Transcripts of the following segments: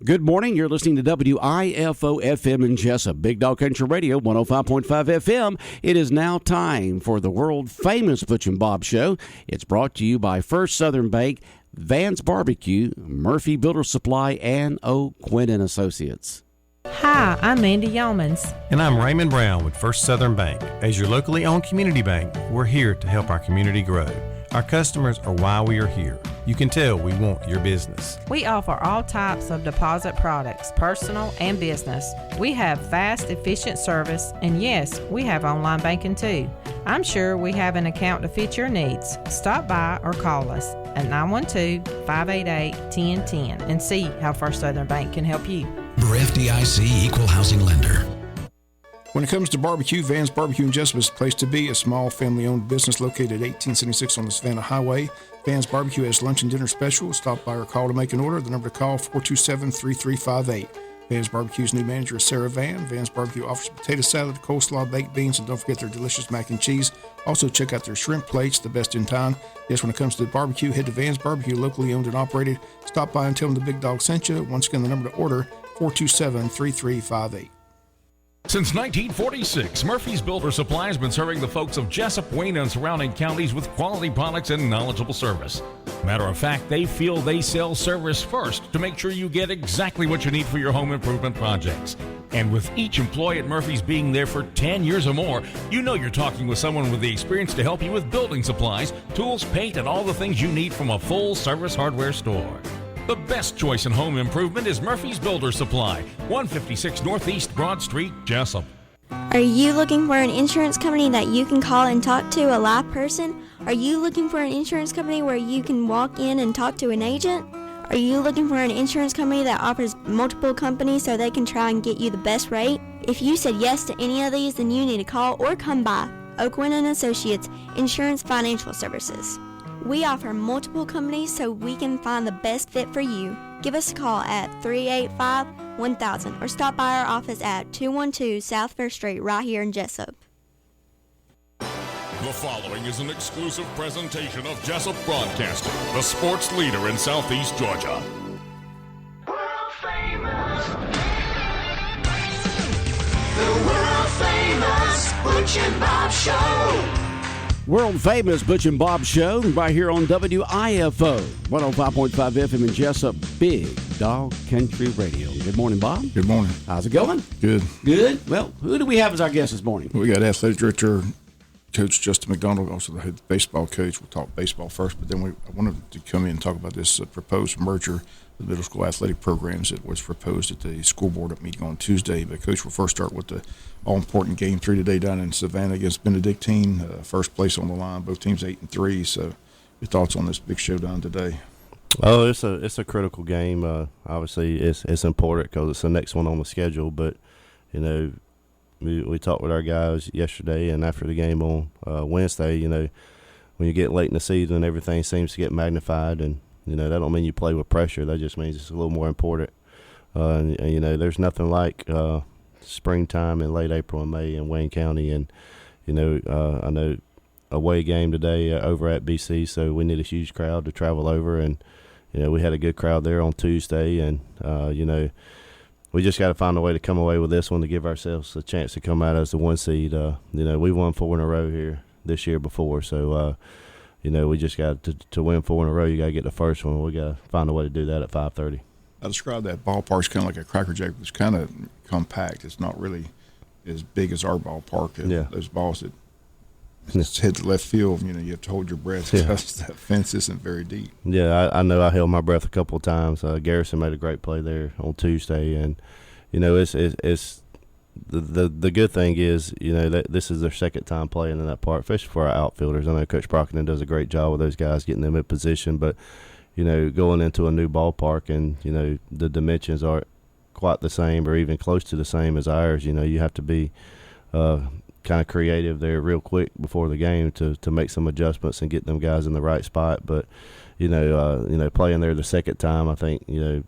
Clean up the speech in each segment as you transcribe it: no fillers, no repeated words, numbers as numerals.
Good morning. You're listening to WIFO-FM in Jesup, Big Dog Country Radio, 105.5 FM. It is now time for the world-famous Butch and Bob Show. It's brought to you by First Southern Bank, Van's Barbecue, Murphy Builder Supply, and O'Quinn & Associates. Hi, I'm Mandy Yeomans. And I'm Raymond Brown with First Southern Bank. As your locally owned community bank, we're here to help our community grow. Our customers are why we are here. You can tell we want your business. We offer all types of deposit products, personal and business. We have fast, efficient service, and yes, we have online banking too. I'm sure we have an account to fit your needs. Stop by or call us at 912-588-1010 and see how First Southern Bank can help you. We're FDIC Equal Housing Lender. When it comes to barbecue, Van's Barbecue in Jesup is the place to be. A small family-owned business located at 1876 on the Savannah Highway. Van's Barbecue has lunch and dinner special. Stop by or call to make an order. The number to call, 427-3358. Van's Barbecue's new manager is Sarah Van. Van's Barbecue offers potato salad, coleslaw, baked beans, and don't forget their delicious mac and cheese. Also, check out their shrimp plates, the best in town. Yes, when it comes to barbecue, head to Van's Barbecue, locally owned and operated. Stop by and tell them the Big Dog sent you. Once again, the number to order, 427-3358. Since 1946, Murphy's Builder Supply has been serving the folks of Jesup, Wayne, and surrounding counties with quality products and knowledgeable service. Matter of fact, they feel they sell service first to make sure you get exactly what you need for your home improvement projects. And with each employee at Murphy's being there for 10 years or more, you know you're talking with someone with the experience to help you with building supplies, tools, paint, and all the things you need from a full-service hardware store. The best choice in home improvement is Murphy's Builder Supply, 156 Northeast Broad Street, Jesup. Are you looking for an insurance company that you can call and talk to a live person? Are you looking for an insurance company where you can walk in and talk to an agent? Are you looking for an insurance company that offers multiple companies so they can try and get you the best rate? If you said yes to any of these, then you need to call or come by O'Quinn & Associates Insurance Financial Services. We offer multiple companies so we can find the best fit for you. Give us a call at 385-1000 or stop by our office at 212 South Fair Street right here in Jesup. The following is an exclusive presentation of Jesup Broadcasting, the sports leader in Southeast Georgia. World famous. The world famous Butch and Bob Show. World-famous Butch and Bob Show right here on WIFO, 105.5 FM in Jesup, Big Dog Country Radio. Good morning, Bob. Good morning. How's it going? Good. Good. Well, who do we have as our guest this morning? We got athletic director, Coach Justin McDonald, also the head baseball coach. We'll talk baseball first, but then I wanted to come in and talk about this proposed merger with middle school athletic programs that was proposed at the school board meeting on Tuesday. But, Coach, we'll first start with the all-important Game 3 today down in Savannah against Benedictine. First place on the line, both teams 8-3. So your thoughts on this big showdown today? Oh, it's a critical game. Obviously, it's important because it's the next one on the schedule. But, you know, we talked with our guys yesterday and after the game on Wednesday, you know, when you get late in the season, everything seems to get magnified. And, you know, that don't mean you play with pressure. That just means it's a little more important. And you know, there's nothing like springtime in late April and May in Wayne County. And, you know, I know away game today over at BC, so we need a huge crowd to travel over. And, you know, we had a good crowd there on Tuesday. And, you know, we just got to find a way to come away with this one to give ourselves a chance to come out as the 1 seed. You know, we won 4 in a row here this year before. So, you know, we just got to win 4 in a row. You got to get the first one. We got to find a way to do that at 5:30. I describe that ballpark's kind of like a Cracker Jack. It's kind of compact. It's not really as big as our ballpark. Yeah. Those balls that hit the left field, you know, you have to hold your breath because that fence isn't very deep. Yeah, I know I held my breath a couple of times. Garrison made a great play there on Tuesday. And, you know, it's the good thing is, you know, that this is their second time playing in that park, especially for our outfielders. I know Coach Brockton does a great job with those guys, getting them in position. But, you know, going into a new ballpark and, you know, the dimensions aren't quite the same or even close to the same as ours. You know, you have to be kind of creative there real quick before the game to make some adjustments and get them guys in the right spot. But, you know, playing there the second time, I think, you know,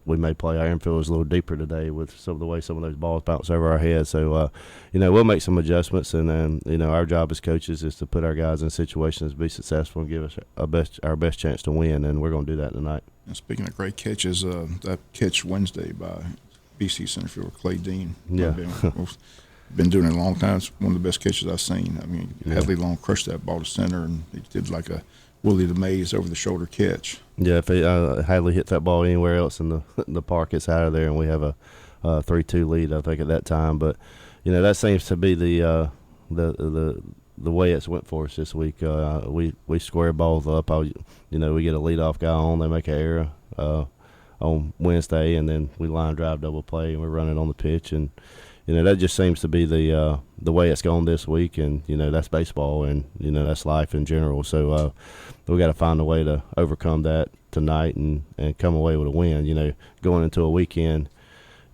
we may play our infielders a little deeper today with some of the way some of those balls bounce over our heads. So, we'll make some adjustments, and then, our job as coaches is to put our guys in situations to be successful and give us our best chance to win, and we're going to do that tonight. And speaking of great catches, that catch Wednesday by BC center fielder Clay Dean. Yeah. Been doing it a long time. It's one of the best catches I've seen. I mean, Hadley Long crushed that ball to center, and he did like a Willie the Mays over the shoulder catch. Yeah, if Hadley hit that ball anywhere else in the park, it's out of there, and we have a 3-2 lead, I think, at that time. But that seems to be the way it's went for us this week. We square balls up. We get a leadoff guy on. They make an error on Wednesday, and then we line drive double play, and we're running on the pitch, and that just seems to be the way it's gone this week, and that's baseball, and that's life in general. So we got to find a way to overcome that tonight and come away with a win. Going into a weekend,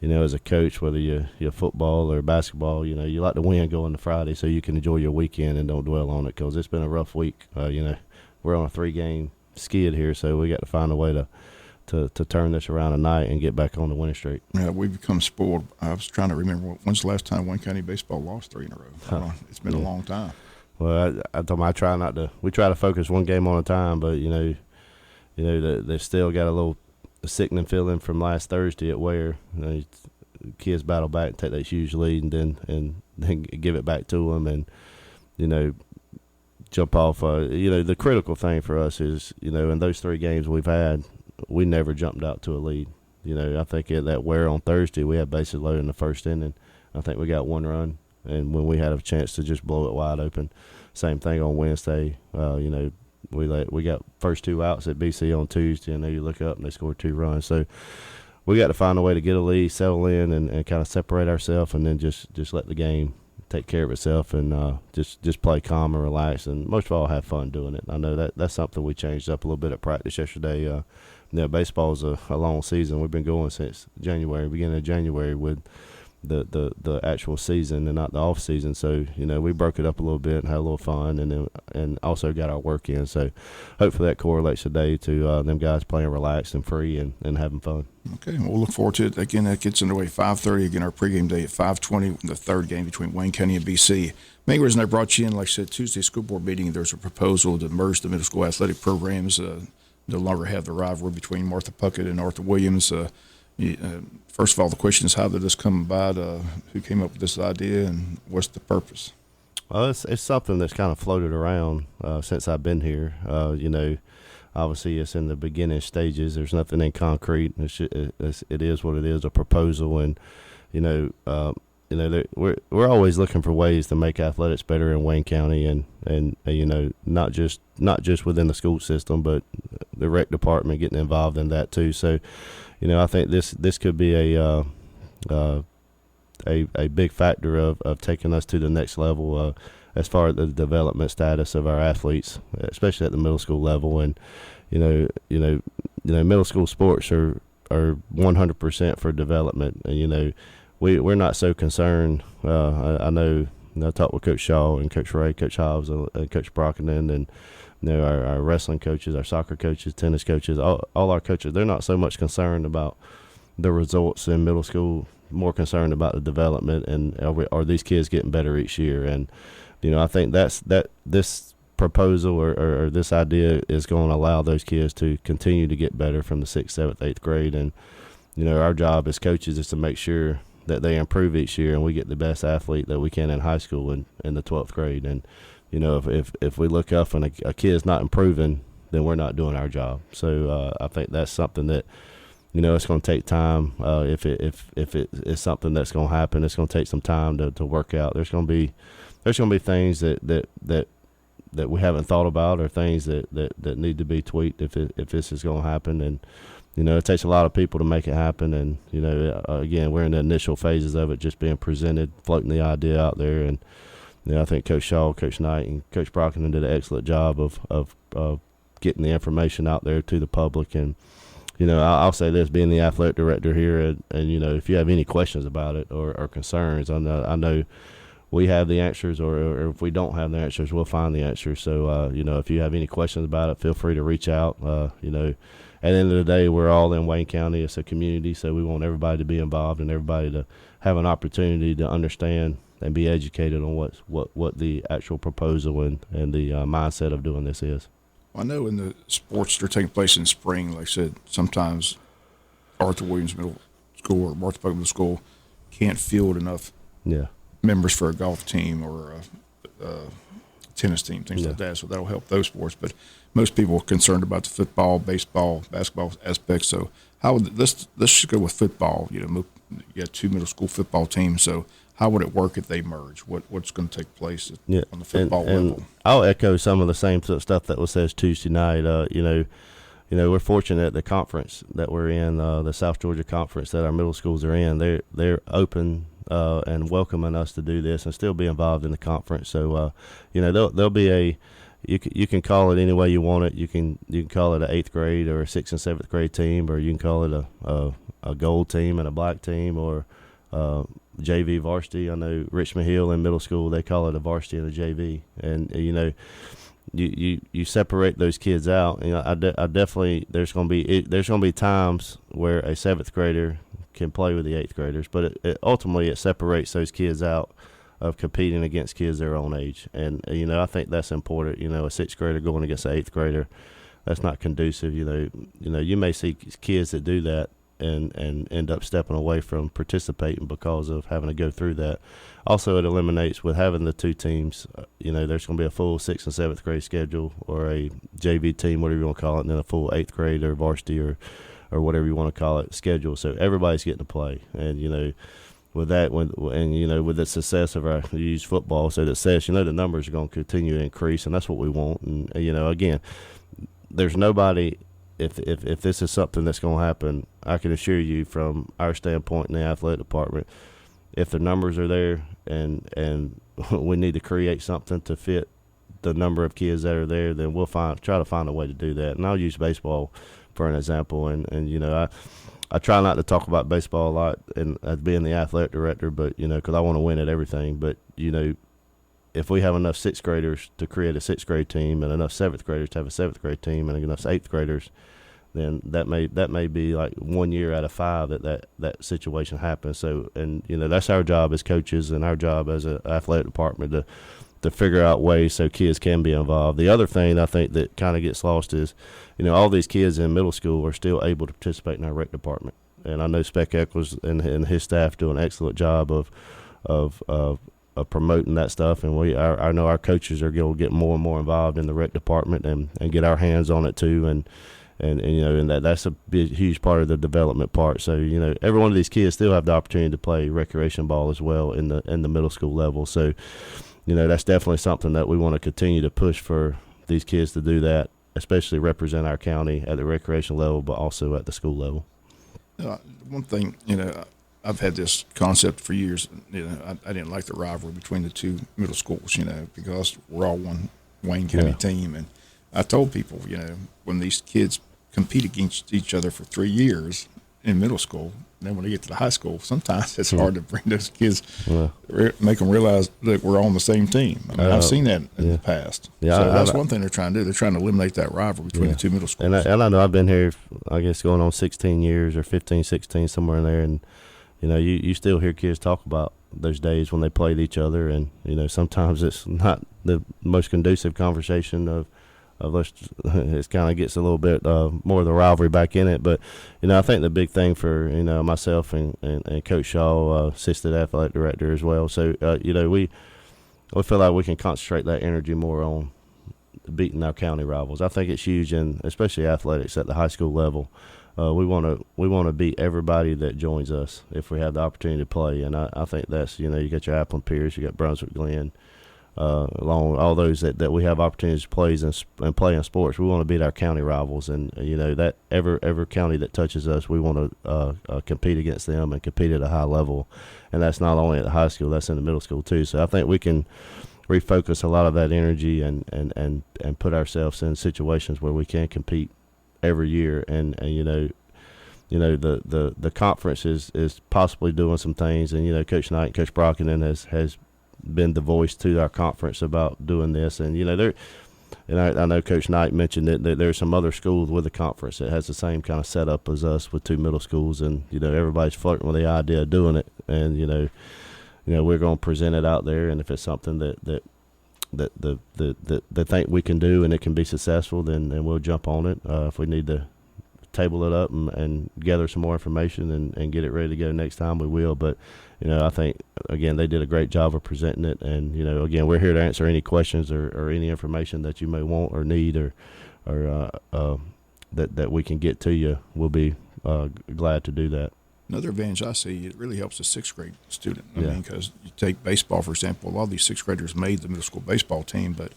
as a coach, whether you're football or basketball, you like to win going to Friday so you can enjoy your weekend and don't dwell on it, because it's been a rough week. We're on a 3-game skid here, so we got to find a way to turn this around tonight and get back on the winning streak. Yeah, we've become spoiled. I was trying to remember when's the last time Wayne County baseball lost 3 in a row. It's been a long time. Well, I told them I try not to. We try to focus one game on a time, but they still got a little sickening feeling from last Thursday at Ware. Kids battle back, take that huge lead, and then give it back to them, and jump off. The critical thing for us is in those 3 games we've had, we never jumped out to a lead. I think at that Ware on Thursday, we had bases loaded in the first inning. I think we got 1 run, and when we had a chance to just blow it wide open. Same thing on Wednesday. We got first 2 outs at BC on Tuesday, and then you look up and they scored 2 runs. So we got to find a way to get a lead, settle in, and kind of separate ourselves, and then just let the game take care of itself, and just play calm and relax, and most of all have fun doing it. I know that's something we changed up a little bit at practice yesterday. Baseball is a long season. We've been going since beginning of January with the actual season and not the off season. So we broke it up a little bit and had a little fun, and also got our work in. So hopefully that correlates today to them guys playing relaxed and free and having fun. Okay, well, we'll look forward to it. Again, that gets underway 5:30. Again, our pregame day at 5:20. The 3rd game between Wayne County and BC. Main reason I brought you in, like I said, Tuesday school board meeting. There's a proposal to merge the middle school athletic programs. No longer have the rivalry between Martha Puckett and Arthur Williams. First of all, the question is, how did this come about? Who came up with this idea, and what's the purpose? Well, it's something that's kind of floated around since I've been here. Obviously, it's in the beginning stages. There's nothing in concrete. It is what it is, a proposal, and we're always looking for ways to make athletics better in Wayne County, and not just within the school system, but the rec department getting involved in that too. So, I think this could be a big factor of taking us to the next level as far as the development status of our athletes, especially at the middle school level. And middle school sports are 100% for development. And, we're not so concerned. I know I talked with Coach Shaw and Coach Ray, Coach Hobbs, and Coach Brockenden, and our wrestling coaches, our soccer coaches, tennis coaches, all our coaches. They're not so much concerned about the results in middle school, more concerned about the development and are these kids getting better each year. And I think this proposal or this idea is going to allow those kids to continue to get better from the 6th, 7th, 8th grade. And our job as coaches is to make sure that they improve each year, and we get the best athlete that we can in high school and in the 12th grade. And if we look up and a kid's not improving, then we're not doing our job. So I think that's something that it's going to take time. If it is something that's going to happen, it's going to take some time to work out. There's going to be things that we haven't thought about, or things that need to be tweaked if this is going to happen. And it takes a lot of people to make it happen. And again, we're in the initial phases of it, just being presented, floating the idea out there. And I think Coach Shaw, Coach Knight, and Coach Brockenden did an excellent job of getting the information out there to the public. And I'll say this, being the athletic director here, and if you have any questions about it or concerns, I know we have the answers, or if we don't have the answers, we'll find the answers. So if you have any questions about it, feel free to reach out. at the end of the day, we're all in Wayne County. It's a community, so we want everybody to be involved and everybody to have an opportunity to understand and be educated on what the actual proposal and the mindset of doing this is. I know in the sports that are taking place in spring, like I said, sometimes Arthur Williams Middle School or Martha Pug Middle School can't field enough members for a golf team or a tennis team, things like that. So that'll help those sports. But most people are concerned about the football, baseball, basketball aspects. So how would let's just go with football. You got 2 middle school football teams. So how would it work if they merge? What's going to take place on the football level? I'll echo some of the same stuff that was said Tuesday night. We're fortunate at the conference that we're in, the South Georgia Conference that our middle schools are in. They're open and welcoming us to do this and still be involved in the conference. So, there'll be you can call it any way you want it. You can call it an 8th grade or a 6th and 7th grade team, or you can call it a gold team and a black team, or JV varsity. I know Richmond Hill in middle school, they call it a varsity and a JV. And, you separate those kids out. I definitely there's going to be times where a 7th grader can play with the 8th graders, but ultimately it separates those kids out of competing against kids their own age. And I think that's important. A 6th grader going against an 8th grader, that's not conducive. You may see kids that do that and end up stepping away from participating because of having to go through that. Also, it eliminates, with having the 2 teams, there's going to be a full 6th and 7th grade schedule, or a JV team, whatever you want to call it, and then a full 8th grade or varsity or whatever you want to call it schedule. So everybody's getting to play. And, with that, with the success of our youth football, so the success, the numbers are going to continue to increase, and that's what we want. And, again, there's nobody – if this is something that's going to happen, I can assure you from our standpoint in the athletic department, if the numbers are there and we need to create something to fit the number of kids that are there, then we'll try to find a way to do that. And I'll use baseball for an example. And I try not to talk about baseball a lot and as being the athletic director, but, because I want to win at everything. But, if we have enough 6th graders to create a 6th grade team and enough 7th graders to have a 7th grade team and enough 8th graders, then that may be like 1 year out of 5 that situation happens. So, and that's our job as coaches and our job as an athletic department to figure out ways so kids can be involved. The other thing I think that kind of gets lost is, all these kids in middle school are still able to participate in our rec department, and I know Spec Eccles and his staff do an excellent job of promoting that stuff, and I know our coaches are going to get more and more involved in the rec department and get our hands on it too, and that's a big, huge part of the development part. So every one of these kids still have the opportunity to play recreation ball as well in the middle school level. So that's definitely something that we want to continue to push for these kids to do that, especially represent our county at the recreation level, but also at the school level. One thing, I've had this concept for years. I didn't like the rivalry between the 2 middle schools, because we're all one Wayne County team. And I told people, when these kids compete against each other for 3 years in middle school, then when they get to the high school, sometimes it's hard to bring those kids, make them realize that we're all on the same team. I mean, I've seen that in the past. So that's one thing they're trying to do. They're trying to eliminate that rivalry between the 2 middle schools. And I know I've been here, I guess, going on 16 years or 15, 16, somewhere in there, and you still hear kids talk about those days when they played each other, and sometimes it's not the most conducive conversation of it kind of gets a little bit more of the rivalry back in it. But I think the big thing for myself and Coach Shaw, assistant athletic director as well. So we feel like we can concentrate that energy more on beating our county rivals. I think it's huge, and especially athletics at the high school level. We want to beat everybody that joins us if we have the opportunity to play, and I think that's you got your Appleton Pierce, you got Brunswick Glen, along all those that we have opportunities to play in sports. We want to beat our county rivals, and that every county that touches us, we want to compete against them and compete at a high level, and that's not only at the high school, that's in the middle school too. So I think we can refocus a lot of that energy and put ourselves in situations where we can compete every year, and the conference is possibly doing some things, and Coach Knight and Coach Brockenden has been the voice to our conference about doing this, and And I know Coach Knight mentioned that there's some other schools with the conference that has the same kind of setup as us with 2 middle schools, and everybody's flirting with the idea of doing it. And we're going to present it out there, and if it's something that they think we can do and it can be successful, then we'll jump on it. If we need to table it up and gather some more information and get it ready to go next time, we will. But I think, again, they did a great job of presenting it, and again, we're here to answer any questions or any information that you may want or need or that we can get to you. We'll be glad to do that. Another advantage I see, it really helps a 6th grade student. I mean, because you take baseball, for example, a lot of these 6th graders made the middle school baseball team, but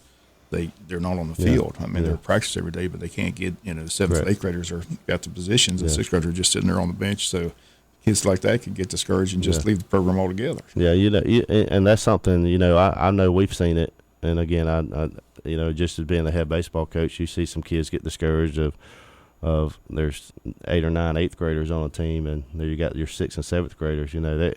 they're not on the field. I mean, they're practice every day, but they can't get, the 7th and 8th graders are got the positions, and 6th graders are just sitting there on the bench. So kids like that can get discouraged and just leave the program altogether. Yeah, and that's something, I know we've seen it. And again, I just as being the head baseball coach, you see some kids get discouraged of there's 8 or 9 8th graders on a team, and there you got your 6th and 7th graders. They,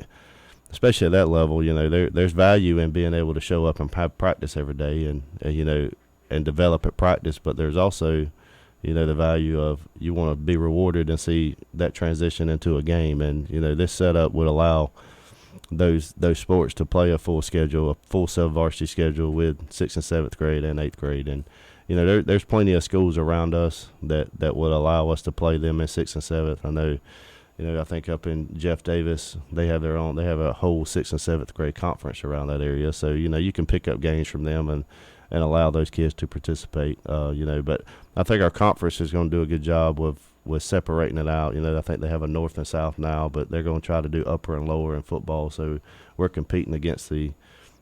especially at that level, there's value in being able to show up and have practice every day and develop at practice. But there's also, the value of you want to be rewarded and see that transition into a game. And this setup would allow those sports to play a full schedule, a full sub-varsity schedule with 6th and 7th grade and 8th grade. And there's plenty of schools around us that would allow us to play them in 6th and 7th. I know, I think up in Jeff Davis, they have their own. They have a whole 6th and 7th grade conference around that area. So you can pick up games from them and allow those kids to participate. But I think our conference is going to do a good job with separating it out. I think they have a north and south now, but they're going to try to do upper and lower in football. So we're competing against the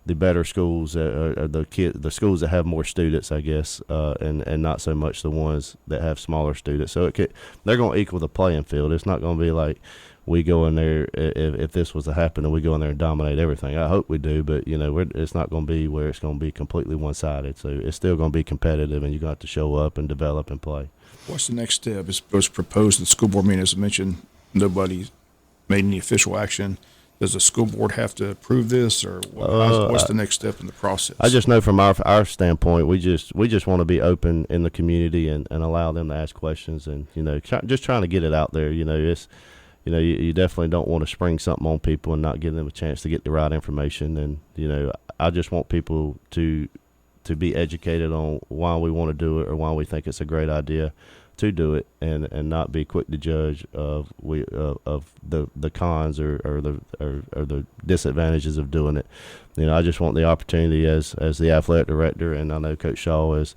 better schools, the schools that have more students, I guess, and not so much the ones that have smaller students. So they're going to equal the playing field. It's not going to be like we go in there, if this was to happen, and we go in there and dominate everything. I hope we do, but it's not going to be where it's going to be completely one-sided. So it's still going to be competitive, and you're going to have to show up and develop and play. What's the next step? It was proposed at the school board meeting, as I mentioned. Nobody made any official action. Does the school board have to approve this, or what's the next step in the process? I just know from our standpoint, we just want to be open in the community and allow them to ask questions, and just trying to get it out there. It's you definitely don't want to spring something on people and not give them a chance to get the right information. And I just want people to be educated on why we want to do it or why we think it's a great idea to do it, and not be quick to judge of the cons or the disadvantages of doing it. I just want the opportunity as the athletic director, and I know Coach Shaw as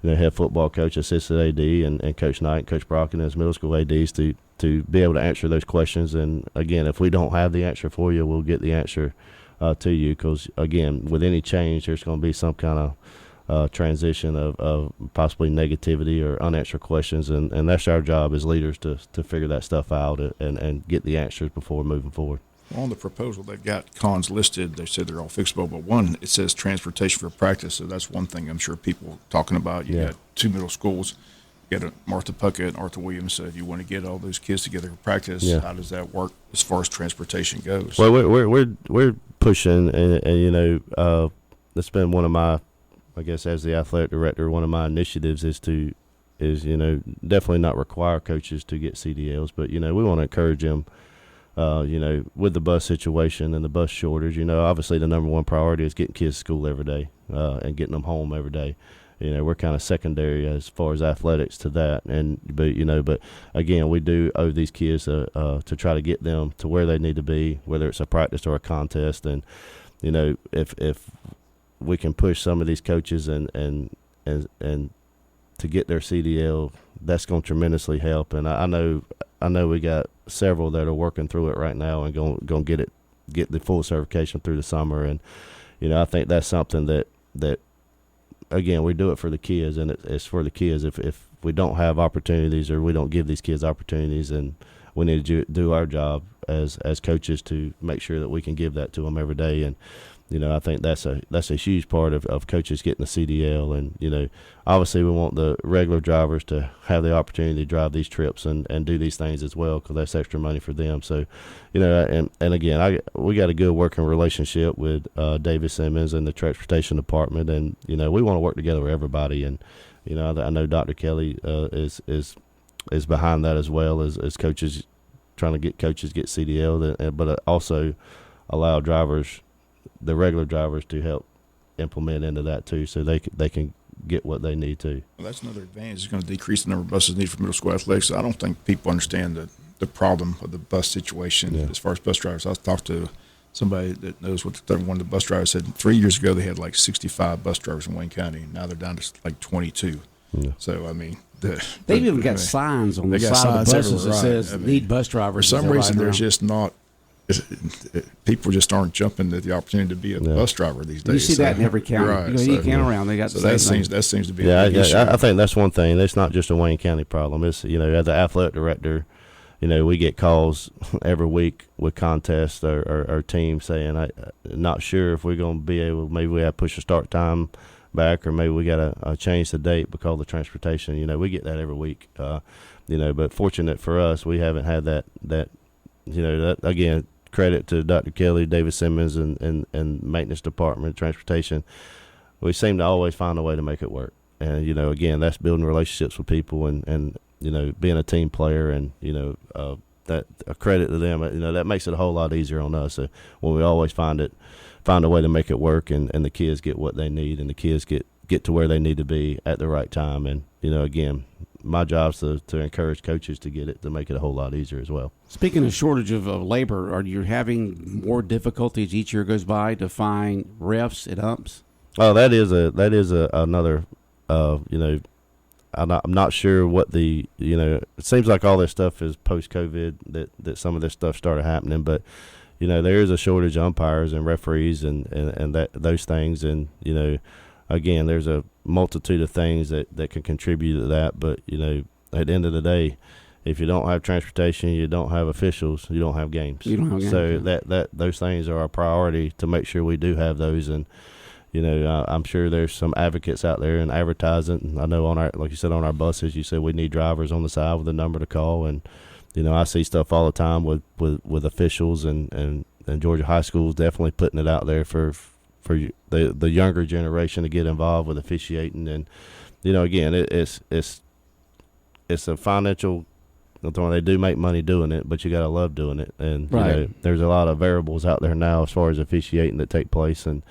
head football coach, assistant AD, and Coach Knight and Coach Brocken as middle school ADs to be able to answer those questions. And again, if we don't have the answer for you, we'll get the answer to you, because again, with any change, there's going to be some kind of transition of possibly negativity or unanswered questions, and that's our job as leaders to figure that stuff out and get the answers before moving forward. On the proposal, they've got cons listed. They said they're all fixable, but one, it says transportation for practice, so that's one thing I'm sure people are talking about. You got 2 middle schools. You got Martha Puckett and Arthur Williams, so if you want to get all those kids together for practice, how does that work as far as transportation goes? Well, we're pushing, and that's been one of my, I guess, as the athletic director, one of my initiatives is definitely not require coaches to get CDLs, but we want to encourage them. With the bus situation and the bus shortage, obviously the number one priority is getting kids to school every day and getting them home every day. We're kind of secondary as far as athletics to that, but again, we do owe these kids to try to get them to where they need to be, whether it's a practice or a contest. And if we can push some of these coaches and to get their CDL, that's going to tremendously help. And I know we got several that are working through it right now and going to get the full certification through the summer. And I think that's something that again, we do it for the kids, and it's for the kids. If we don't have opportunities or we don't give these kids opportunities, then we need to do our job as coaches to make sure that we can give that to them every day. And I think that's a huge part of coaches getting the CDL. And, obviously we want the regular drivers to have the opportunity to drive these trips and do these things as well, because that's extra money for them. So, and again, we got a good working relationship with David Simmons and the transportation department. And, we want to work together with everybody. And, I know Dr. Kelly is behind that as well as coaches, trying to get coaches get CDL, but also allow the regular drivers to help implement into that too, so they can get what they need to. Well, that's another advantage. It's going to decrease the number of buses needed for middle school athletics. I don't think people understand the problem of the bus situation as far as bus drivers. I talked to somebody that knows one of the bus drivers said 3 years ago they had like 65 bus drivers in Wayne County. Now they're down to like 22. Yeah. So, I mean, they've even got signs on the side of the buses that says need bus drivers. For some reason, there's just not. People just aren't jumping at the opportunity to be a bus driver these days. You see that in every county. Right, any county around, they got the same thing. That seems to be a big issue. I think that's one thing. It's not just a Wayne County problem. It's, as the athletic director, we get calls every week with contests or teams saying, I'm not sure if we're going to be able, maybe we have to push the start time back, or maybe we got to change the date because of the transportation. We get that every week. But fortunate for us, we haven't had that again, credit to Dr. Kelly, David Simmons, and maintenance department, transportation. We seem to always find a way to make it work. And, again, that's building relationships with people and being a team player, and, that a credit to them, that makes it a whole lot easier on us. When we always find a way to make it work, and the kids get what they need, and the kids get to where they need to be at the right time. And, again, my job is to encourage coaches to get it, to make it a whole lot easier as well. Speaking of shortage of labor, are you having more difficulties each year goes by to find refs and umps? Oh, that is another, I'm not sure what it seems like all this stuff is post-COVID that some of this stuff started happening, but, there is a shortage of umpires and referees and those things. And, again, there's a multitude of things that can contribute to that. But, at the end of the day, if you don't have transportation, you don't have officials, you don't have games. You don't have games. So that those things are our priority to make sure we do have those. And, I'm sure there's some advocates out there in advertising. I know like you said, on our buses, you said we need drivers on the side with a number to call. And, I see stuff all the time with officials and Georgia high schools definitely putting it out there for the younger generation to get involved with officiating. And, again, it's a financial, they do make money doing it, but you got to love doing it. And, right. There's a lot of variables out there now as far as officiating that take place. And,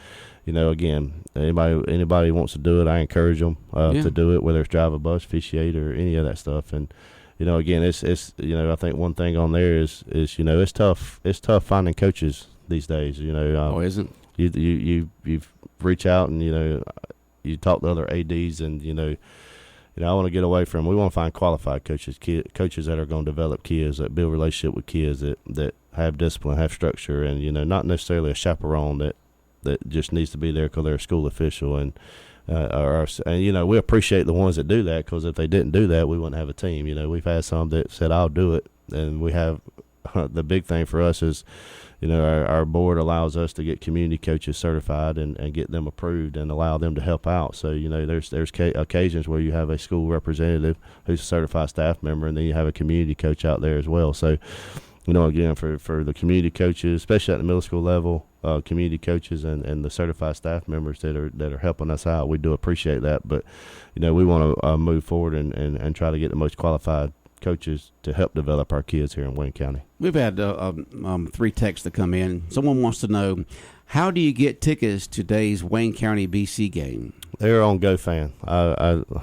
again, anybody wants to do it, I encourage them to do it, whether it's drive a bus, officiate, or any of that stuff. And, again, it's I think one thing on there is it's tough. It's tough finding coaches these days. Isn't you reach out and you talk to other ADs, and I want to get away from. We want to find qualified coaches, coaches that are going to develop kids, that build relationship with kids, that have discipline, have structure, and not necessarily a chaperone that just needs to be there because they're a school official. And we appreciate the ones that do that, because if they didn't do that, we wouldn't have a team. We've had some that said, I'll do it. And we have the big thing for us is, our board allows us to get community coaches certified and get them approved and allow them to help out. So, there's occasions where you have a school representative who's a certified staff member, and then you have a community coach out there as well. So, again, for the community coaches, especially at the middle school level, community coaches and the certified staff members that are helping us out, we do appreciate that. But, we want to move forward and try to get the most qualified coaches to help develop our kids here in Wayne County. We've had 3 texts that come in. Someone wants to know, how do you get tickets to today's Wayne County BC game? They're on GoFan.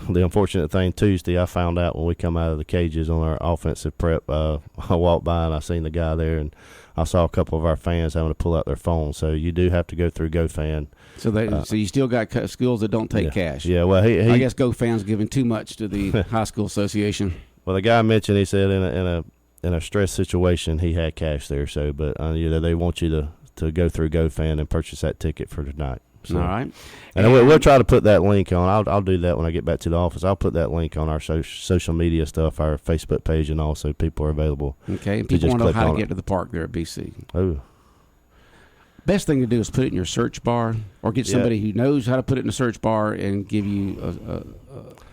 The unfortunate thing, Tuesday, I found out when we come out of the cages on our offensive prep, I walked by and I seen the guy there, and I saw a couple of our fans having to pull out their phones. So you do have to go through GoFan. So you still got schools that don't take cash. Yeah, well, I guess GoFan's giving too much to the high school association. Well, the guy mentioned, he said in a stress situation he had cash there. So, but they want you to go through GoFan and purchase that ticket for tonight. So, all right, and we'll try to put that link on. I'll do that when I get back to the office. I'll put that link on our social media stuff, our Facebook page, and also people are available. Okay, and people want to know how to get to the park there at BC. Oh, Best thing to do is put it in your search bar, or get somebody who knows how to put it in the search bar and give you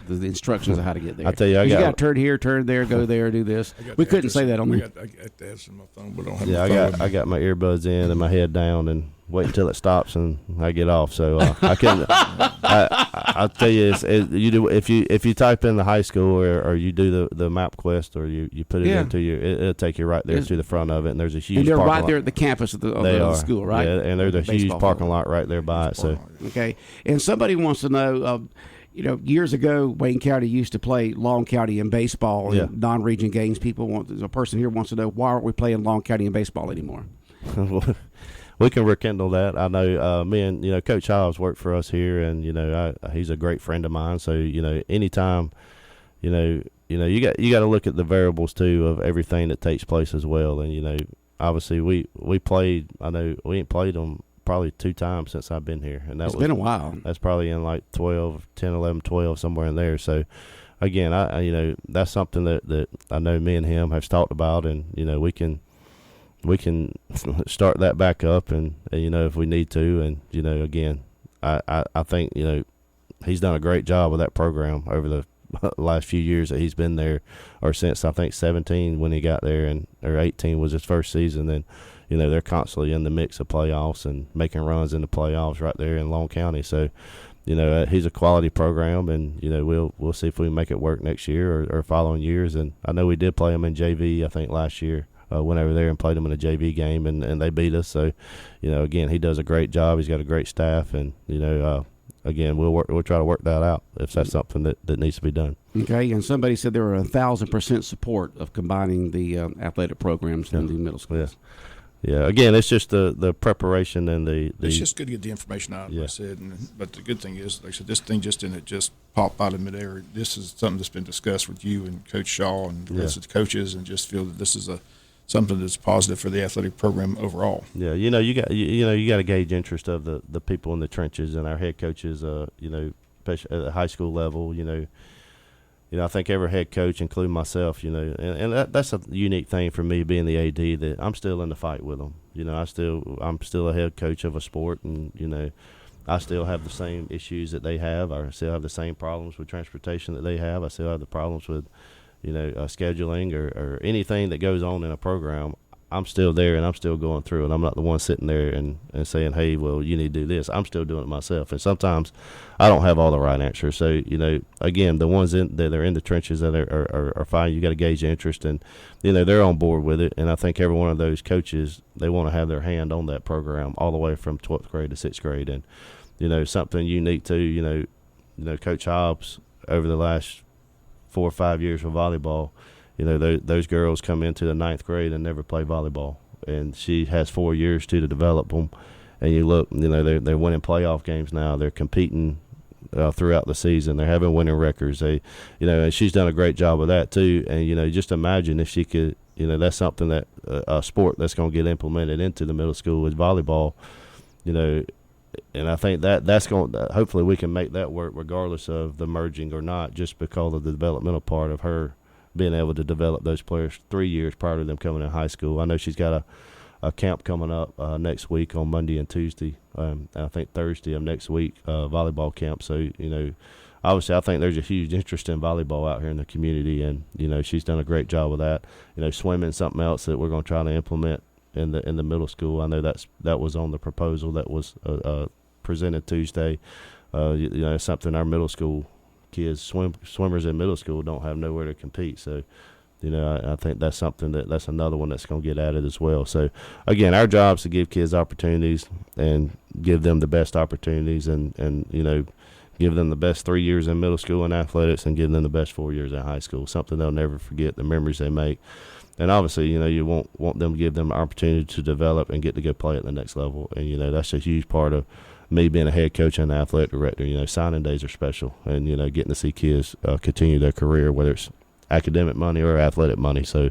the instructions of how to get there. I tell you, you got to turn here, turn there, go there, do this. We couldn't say that on the. I got the address in my phone, but I don't have my phone. I got my earbuds in and my head down and wait until it stops and I get off. So I couldn't. I'll tell you, you do if you type in the high school or you do the MapQuest or you put it into it'll take you right there to the front of it, and there's a huge. And they're parking right lot. there at the campus of the school, right? Yeah, and there's a huge parking lot right there by it. So okay, and somebody wants to know. Years ago, Wayne County used to play Long County in baseball in non-region games. A person here wants to know, why aren't we playing Long County in baseball anymore? We can rekindle that. I know me and Coach Hobbs worked for us here, and he's a great friend of mine. So anytime you got to look at the variables too of everything that takes place as well. And obviously we played. I know we ain't played them probably 2 times since I've been here, and it's been a while. That's probably in like 10, 11, 12, somewhere in there. So again, I that's something that I know me and him have talked about, and we can start that back up, and if we need to, and again, I think he's done a great job with that program over the last few years that he's been there, or since I think 17 when he got there, or 18 was his first season. Then they're constantly in the mix of playoffs and making runs in the playoffs right there in Long County. So he's a quality program, and we'll see if we can make it work next year or following years. And I know we did play him in JV I think last year. Went over there and played him in a JV game, and they beat us. So, again, he does a great job. He's got a great staff, and again, we'll try to work that out if that's something that needs to be done. Okay, and somebody said there were 1,000% support of combining the athletic programs in the middle schools. Yeah. Again, it's just the preparation and the. It's just good to get the information out. Like I said, but the good thing is, like I said, this thing didn't just pop out of midair. This is something that's been discussed with you and Coach Shaw and the rest of the coaches, and just feel that this is something that's positive for the athletic program overall. Yeah, you got to gauge interest of the people in the trenches and our head coaches. Especially at the high school level. I think every head coach, including myself, and that's a unique thing for me being the AD, that I'm still in the fight with them. I'm still a head coach of a sport, and I still have the same issues that they have. I still have the same problems with transportation that they have. I still have the problems with scheduling or anything that goes on in a program. I'm still there, and I'm still going through, and I'm not the one sitting there and saying, hey, well, you need to do this. I'm still doing it myself, and sometimes I don't have all the right answers. So, again, the ones that are in the trenches that are fine, you got to gauge interest, and, they're on board with it. And I think every one of those coaches, they want to have their hand on that program all the way from 12th grade to 6th grade. And, something unique too, Coach Hobbs over the last 4 or 5 years of volleyball, those girls come into the 9th grade and never play volleyball, and she has 4 years to develop them. And you look, they're winning playoff games now. They're competing throughout the season. They're having winning records. They, and she's done a great job of that too. And just imagine if she could, that's something that a sport that's going to get implemented into the middle school is volleyball. And I think that's going. Hopefully, we can make that work regardless of the merging or not, just because of the developmental part of her being able to develop those players 3 years prior to them coming in high school. I know she's got a camp coming up next week on Monday and Tuesday. I think Thursday of next week, volleyball camp. So, obviously I think there's a huge interest in volleyball out here in the community, and, she's done a great job with that. Swimming, something else that we're going to try to implement in the middle school. I know that was on the proposal that was presented Tuesday. It's something our middle school kids, swimmers in middle school, don't have nowhere to compete. So, I think that's something that's another one that's going to get added as well. So, again, our job is to give kids opportunities and give them the best opportunities, and give them the best 3 years in middle school in athletics and give them the best 4 years in high school, something they'll never forget, the memories they make. And obviously, you want them to give them an opportunity to develop and get to go play at the next level. And, that's a huge part of me being a head coach and an athletic director. Signing days are special, and, getting to see kids continue their career, whether it's academic money or athletic money. So,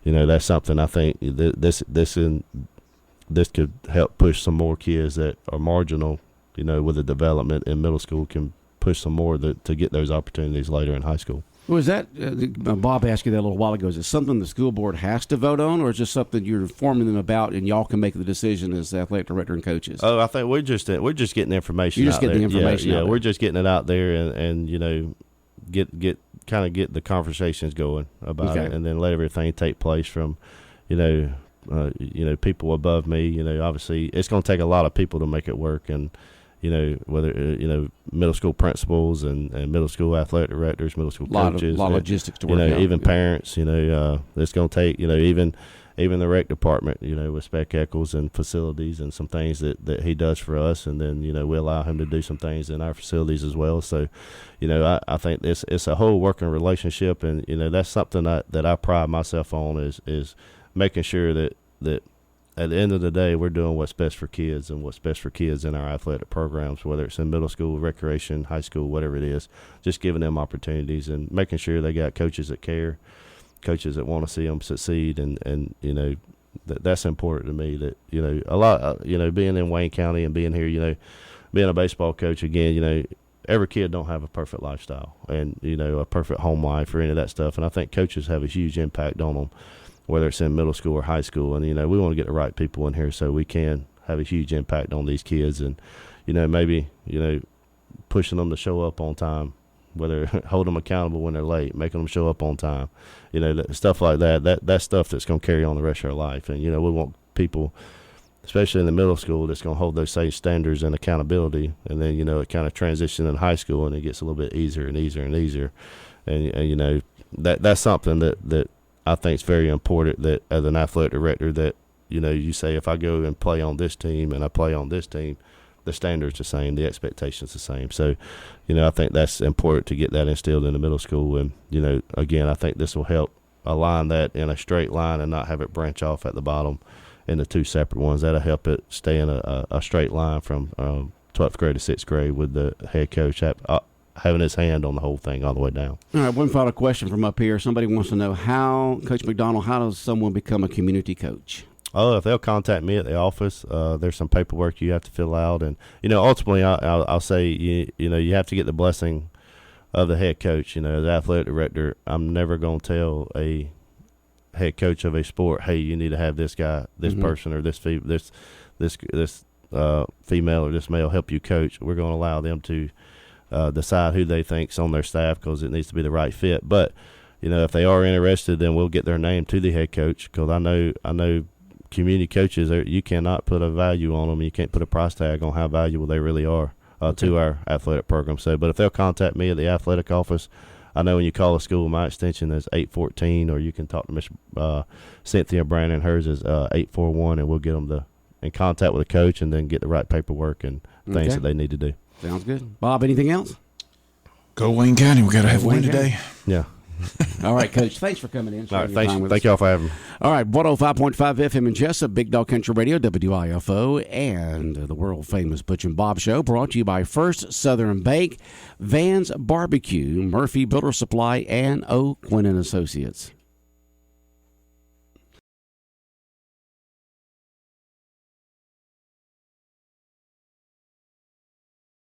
that's something I think this could help push some more kids that are marginal, with the development in middle school, can push some more to get those opportunities later in high school. Was that, Bob asked you that a little while ago, is it something the school board has to vote on, or is it just something you're informing them about and y'all can make the decision as athletic director and coaches? Oh, I think we're just getting information. You're just getting the information. Yeah, we're just getting it out there and get the conversations going about it, and then let everything take place from, people above me. Obviously it's going to take a lot of people to make it work, and whether middle school principals and middle school athletic directors, middle school coaches, a lot of logistics to work out. Even parents. It's going to take even the rec department. With Spec Eccles and facilities and some things that he does for us, and then we allow him to do some things in our facilities as well. So, I think it's a whole working relationship, and that's something that I pride myself on is making sure that at the end of the day, we're doing what's best for kids and what's best for kids in our athletic programs, whether it's in middle school, recreation, high school, whatever it is, just giving them opportunities and making sure they got coaches that care, coaches that want to see them succeed. And that's important to me that, a lot, being in Wayne County and being here, being a baseball coach again, every kid don't have a perfect lifestyle and, a perfect home life or any of that stuff. And I think coaches have a huge impact on them, whether it's in middle school or high school. And, we want to get the right people in here so we can have a huge impact on these kids and, maybe, pushing them to show up on time, whether hold them accountable when they're late, making them show up on time, stuff like that. That's stuff that's going to carry on the rest of their life. And, we want people, especially in the middle school, that's going to hold those same standards and accountability. And then, it kind of transitions in high school and it gets a little bit easier and easier and easier. And that's something that I think it's very important that as an athletic director that, you say if I go and play on this team and I play on this team, the standard's the same, the expectation's the same. So, I think that's important to get that instilled in the middle school. And, again, I think this will help align that in a straight line and not have it branch off at the bottom into two separate ones. That'll help it stay in a straight line from 12th grade to 6th grade with the head coach having his hand on the whole thing all the way down. All right, one final question from up here. Somebody wants to know Coach McDonald, how does someone become a community coach? Oh, if they'll contact me at the office, there's some paperwork you have to fill out. And, ultimately I'll say, you have to get the blessing of the head coach. As athletic director, I'm never going to tell a head coach of a sport, hey, you need to have this guy, this person, or this female or this male help you coach. We're going to allow them to decide who they think's on their staff because it needs to be the right fit. But if they are interested, then we'll get their name to the head coach because I know community coaches you cannot put a value on them. You can't put a price tag on how valuable they really are to our athletic program. So, but if they'll contact me at the athletic office, I know when you call a school, my extension is 814, or you can talk to Miss Cynthia Brandon. Hers is 841, and we'll get them in contact with the coach and then get the right paperwork and things that they need to do. Sounds good. Bob, anything else? Go Wayne County. We got to have a win today. Yeah. All right, Coach. Thanks for coming in. All right, thank y'all for having me. All right, 105.5 FM in Jesup, Big Dog Country Radio, WIFO, and the world-famous Butch and Bob Show, brought to you by First Southern Bank, Van's Barbecue, Murphy Builder Supply, and O'Quinn & Associates.